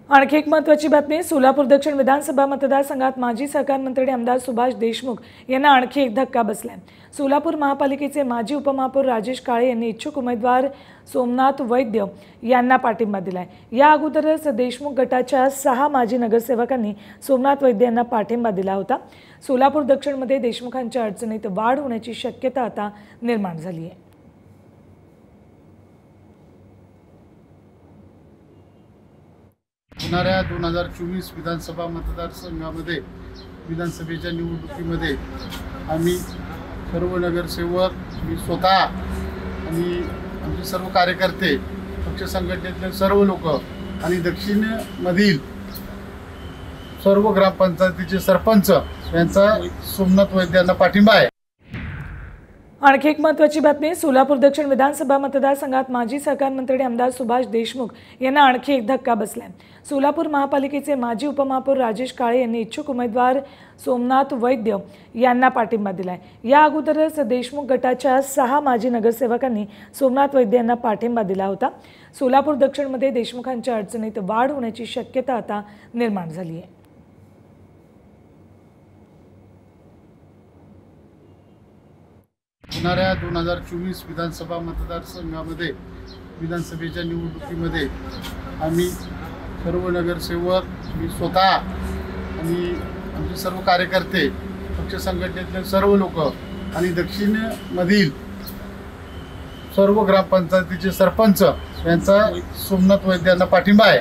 आणखी एक महत्त्वाची बातमी। सोलापूर दक्षिण विधानसभा मतदारसंघात माजी सहकार मंत्री आमदार सुभाष देशमुख यांना आणखी एक धक्का बसलाय। सोलापूर महापालिकेचे माजी उपमहापौर राजेश काळे यांनी इच्छुक उमेदवार सोमनाथ वैद्य यांना पाठिंबा दिलाय। या अगोदरच देशमुख गटाच्या 6 माजी नगरसेवकांनी सोमनाथ वैद्य यांना पाठिंबा दिला होता। सोलापूर दक्षिणमध्ये देशमुखांच्या अडचणीत वाढ होण्याची शक्यता आता निर्माण झाली आहे। होणाऱ्या 2024 विधानसभा मतदारसंघामध्ये विधानसभेच्या निवडणुकीमध्ये आम्ही सर्व नगरसेवक, मी स्वतः आणि आमचे सर्व कार्यकर्ते, पक्ष संघटनेतले सर्व लोक आणि दक्षिणमधील सर्व ग्रामपंचायतीचे सरपंच यांचा सोमनाथ वैद्य यांना पाठिंबा आहे। आणखी एक महत्त्वाची बातमी। सोलापूर दक्षिण विधानसभा मतदारसंघात माजी सहकार मंत्री आमदार सुभाष देशमुख यांना आणखी एक धक्का बसलाय। सोलापूर महापालिकेचे माजी उपमहापौर राजेश काळे यांनी इच्छुक उमेदवार सोमनाथ वैद्य यांना पाठिंबा दिलाय। या अगोदरच देशमुख गटाच्या 6 माजी नगरसेवकांनी सोमनाथ वैद्य यांना पाठिंबा दिला होता। सोलापूर दक्षिणमध्ये देशमुखांच्या अडचणीत वाढ होण्याची शक्यता आता निर्माण झाली आहे। होणाऱ्या 2024 विधानसभा मतदारसंघामध्ये विधानसभेच्या निवडणुकीमध्ये आम्ही सर्व नगरसेवक, मी स्वतः आणि आमचे सर्व कार्यकर्ते, पक्ष संघटनेतले सर्व लोक आणि दक्षिणमधील सर्व ग्रामपंचायतीचे सरपंच यांचा सोमनाथ वैद्य यांना पाठिंबा आहे।